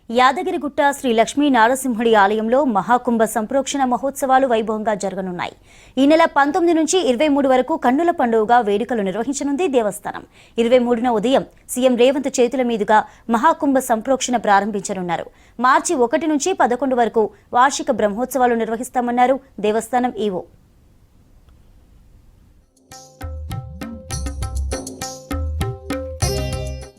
యాదగిరిగుట్ట శ్రీ లక్ష్మీ నారసింహుడి ఆలయంలో మహాకుంభ సంప్రోక్షణ మహోత్సవాలు వైభవంగా జరగనున్నాయి. ఈ నెల 19 నుంచి 23 వరకు కన్నుల పండుగగా వేడుకలు నిర్వహించనుంది దేవస్థానం. 23న ఉదయం సీఎం రేవంత్ చేతుల మీదుగా మహాకుంభ సంప్రోక్షణ ప్రారంభించనున్నారు. మార్చి 1 నుంచి 11 వరకు వార్షిక బ్రహ్మోత్సవాలు నిర్వహిస్తామన్నారు దేవస్థానం ఈవో.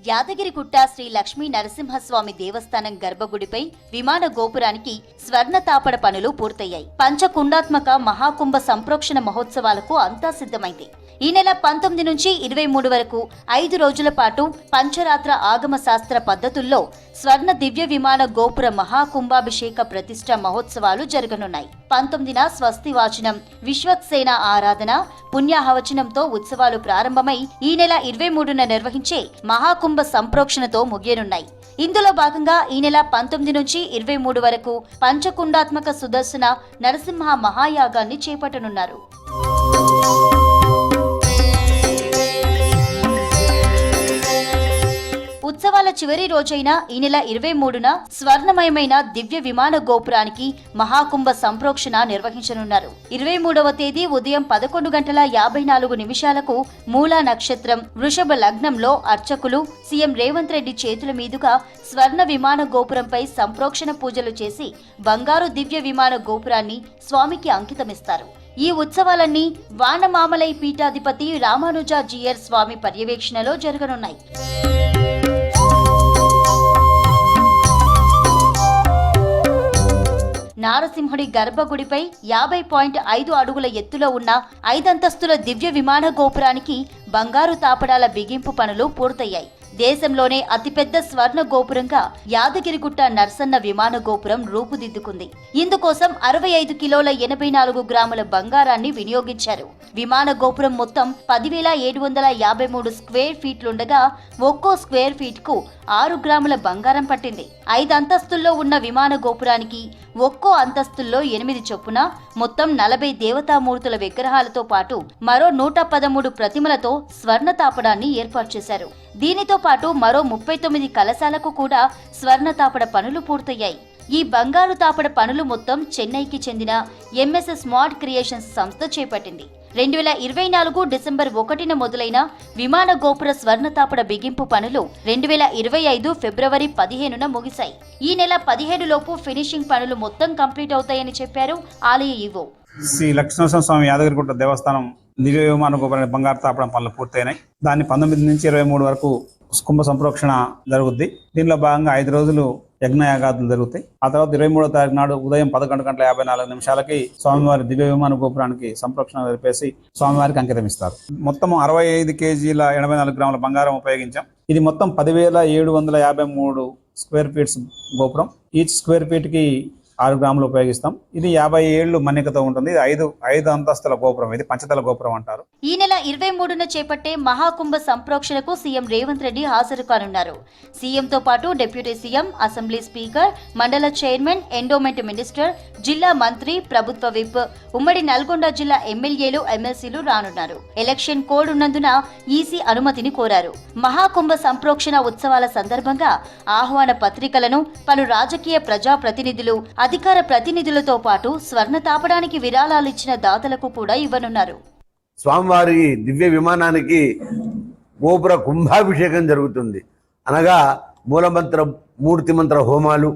యాదగిరిగుట్ట శ్రీ లక్ష్మీ నరసింహస్వామి దేవస్థానం గర్భగుడిపై విమాన గోపురానికి స్వర్ణ తాపడ పనులు పూర్తయ్యాయి. పంచకుండాత్మక మహాకుంభ సంప్రోక్షణ మహోత్సవాలకు అంతా సిద్ధమైంది. ఈ నెల 19 నుంచి 23 వరకు 5 రోజుల పాటు పంచరాత్ర ఆగమ శాస్త్ర పద్ధతుల్లో స్వర్ణ దివ్య విమాన గోపుర మహాకుంభాభిషేక ప్రతిష్ఠ మహోత్సవాలు జరగనున్నాయి. 19న స్వస్తి వాచనం, విశ్వక్సేన ఆరాధన, పుణ్యాహవచనంతో ఉత్సవాలు ప్రారంభమై ఈ నెల 23న నిర్వహించే మహాకుంభ సంప్రోక్షణతో ముగియనున్నాయి. ఇందులో భాగంగా ఈ నెల 19 నుంచి 23 వరకు పంచకుండాత్మక సుదర్శన నరసింహ మహాయాగాన్ని చేపట్టనున్నారు. ఉత్సవాల చివరి రోజైన ఈ నెల 23న స్వర్ణమయమైన దివ్య విమాన గోపురానికి మహాకుంభ సంప్రోక్షణ నిర్వహించనున్నారు. 23వ తేదీ ఉదయం 11:54 మూలా నక్షత్రం వృషభ లగ్నంలో అర్చకులు సీఎం రేవంత్ రెడ్డి చేతుల మీదుగా స్వర్ణ విమాన గోపురంపై సంప్రోక్షణ పూజలు చేసి బంగారు దివ్య విమాన గోపురాన్ని స్వామికి అంకితమిస్తారు. ఈ ఉత్సవాలన్నీ వానమామలై పీఠాధిపతి రామానుజాచార్య స్వామి పర్యవేక్షణలో జరగనున్నాయి. నారసింహుడి గర్భగుడిపై 50.5 అడుగుల ఎత్తులో ఉన్న 5 అంతస్తుల దివ్య విమాన గోపురానికి బంగారు తాపడాల బిగింపు పనులు పూర్తయ్యాయి. దేశంలోనే అతిపెద్ద స్వర్ణ గోపురంగా యాదగిరిగుట్ట నర్సన్న విమాన గోపురం రూపుదిద్దుకుంది. ఇందుకోసం 65 కిలోల 84 గ్రాముల బంగారాన్ని వినియోగించారు. విమాన గోపురం మొత్తం 10,753 స్క్వేర్ ఫీట్లుండగా ఒక్కో స్క్వేర్ ఫీట్ కు 6 గ్రాముల బంగారం పట్టింది. 5 అంతస్తుల్లో ఉన్న విమాన గోపురానికి ఒక్కో అంతస్తుల్లో 8 చొప్పున మొత్తం 40 దేవతామూర్తుల విగ్రహాలతో పాటు మరో 113 ప్రతిమలతో స్వర్ణ తాపడాన్ని ఏర్పాటు చేశారు. దీనితో పాటు మరో 39 కలశాలకు కూడా స్వర్ణ తాపడ పనులు పూర్తయ్యాయి. ఈ బంగారు తాపడ పనులు మొత్తం చెన్నైకి చెందిన ఎంఎస్ఎస్ స్మార్ట్ క్రియేషన్స్ సంస్థ చేపట్టింది. 2024 డిసెంబర్ 1న మొదలైన విమాన గోపుర స్వర్ణ తాపడ బిగింపు పనులు 2025 ఫిబ్రవరి 15న ముగిశాయి. ఈ నెల 17 లోపు ఫినిషింగ్ పనులు మొత్తం కంప్లీట్ అవుతాయని చెప్పారు ఆలయ ఈవో. శ్రీ లక్ష్మీనరసింహస్వామి యాదగిరిగుట్ట దేవస్థానం దివ్య విమాన గోపురానికి బంగారు తాపడం పనులు పూర్తయినాయి. దాన్ని 19 నుంచి 23 వరకు కుంభ సంప్రోక్షణ జరుగుద్ది. దీనిలో భాగంగా 5 రోజులు యజ్ఞయాగాదులు జరుగుతాయి. ఆ తర్వాత 23వ తారీఖు నాడు ఉదయం 11:54 స్వామివారి దివ్య విమాన గోపురానికి సంప్రోక్షణ జరిపేసి స్వామివారికి అంకితం ఇస్తారు. మొత్తం 65 కేజీల 84 గ్రాముల బంగారం ఉపయోగించాం. ఇది మొత్తం 10,753 స్క్వేర్ ఫీట్స్ గోపురం. ఈచ్ స్క్వేర్ ఫీట్ కి 6 గ్రాములు ఉపయోగిస్తాం. ఇది 50 ఏళ్లు మన్నికతో ఉంటుంది. ఇది 5 అంతస్తుల గోపురం. ఇది పంచతల గోపురం అంటారు. ఈ నెల 23న చేపట్టే మహాకుంభ సంప్రోక్షణకు సీఎం రేవంత్ రెడ్డి హాజరు కానున్నారు. సీఎంతో పాటు డిప్యూటీ సీఎం, అసెంబ్లీ స్పీకర్, మండల చైర్మన్, ఎండోమెంట్ మినిస్టర్, జిల్లా మంత్రి, ప్రభుత్వ విప్, ఉమ్మడి నల్గొండ జిల్లా ఎమ్మెల్యేలు, ఎమ్మెల్సీలు రానున్నారు. ఎలక్షన్ కోడ్ ఉన్నందున ఈసీ అనుమతిని కోరారు. మహాకుంభ సంప్రోక్షణ ఉత్సవాల సందర్భంగా ఆహ్వాన పత్రికలను పలు రాజకీయ ప్రజాప్రతినిధులు, అధికార ప్రతినిధులతో పాటు స్వర్ణ తాపడానికి విరాళాలు ఇచ్చిన దాతలకు కూడా ఇవ్వనున్నారు. స్వామివారి దివ్య విమానానికి గోపుర కుంభాభిషేకం జరుగుతుంది. అనగా మూలమంత్ర, మూర్తి మంత్ర హోమాలు,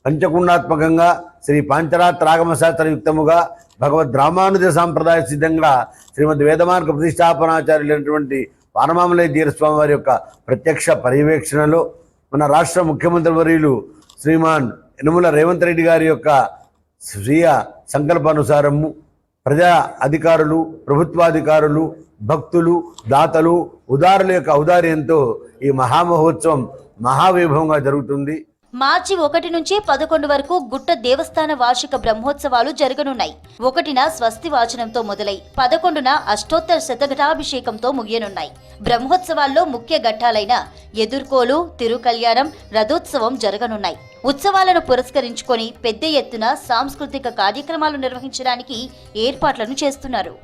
పంచకుండాత్మకంగా శ్రీ పాంచరాత్రాగమ శాస్త్రయుక్తముగా భగవద్ రామానుజ సాంప్రదాయ సిద్ధంగా శ్రీమద్ వేదమార్గ ప్రతిష్టాపనాచార్యులైనటువంటి వానమామలయ్య స్వామివారి యొక్క ప్రత్యక్ష పర్యవేక్షణలో మన రాష్ట్ర ముఖ్యమంత్రి వర్యులు శ్రీమాన్ యనుమల రేవంత్ రెడ్డి గారి యొక్క స్వీయ సంకల్పానుసారము ప్రజా అధికారులు, ప్రభుత్వాధికారులు, భక్తులు, దాతలు, ఉదారుల యొక్క ఔదార్యంతో ఈ మహామహోత్సవం మహావైభవంగా జరుగుతుంది. మార్చి 1 నుంచి 11 వరకు గుట్ట దేవస్థాన వార్షిక బ్రహ్మోత్సవాలు జరగనున్నాయి. 1న స్వస్తి వాచనంతో మొదలై 11న అష్టోత్తర శతఘటాభిషేకంతో ముగియనున్నాయి. బ్రహ్మోత్సవాల్లో ముఖ్య ఘట్టాలైన ఎదుర్కోలు, తిరుకల్యాణం, రథోత్సవం జరగనున్నాయి. ఉత్సవాలను పురస్కరించుకొని పెద్ద ఎత్తున సాంస్కృతిక కార్యక్రమాలు నిర్వహించడానికి ఏర్పాట్లను చేస్తున్నారు.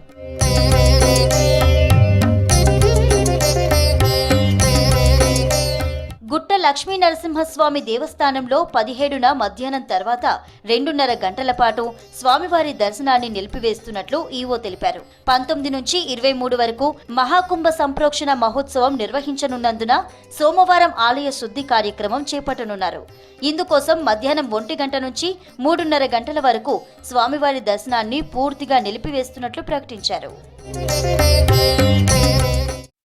గుట్ట లక్ష్మీ నరసింహస్వామి దేవస్థానంలో 17న మధ్యాహ్నం తర్వాత 2:30 గంటల పాటు స్వామివారి దర్శనాన్ని నిలిపివేస్తున్నట్లు ఈవో తెలిపారు. 19 నుంచి 23 వరకు మహాకుంభ సంప్రోక్షణ మహోత్సవం నిర్వహించనున్నందున సోమవారం ఆలయ శుద్ధి కార్యక్రమం చేపట్టనున్నారు. ఇందుకోసం మధ్యాహ్నం 1 గంట నుంచి 3:30 గంటల వరకు స్వామివారి దర్శనాన్ని పూర్తిగా నిలిపివేస్తున్నట్లు ప్రకటించారు.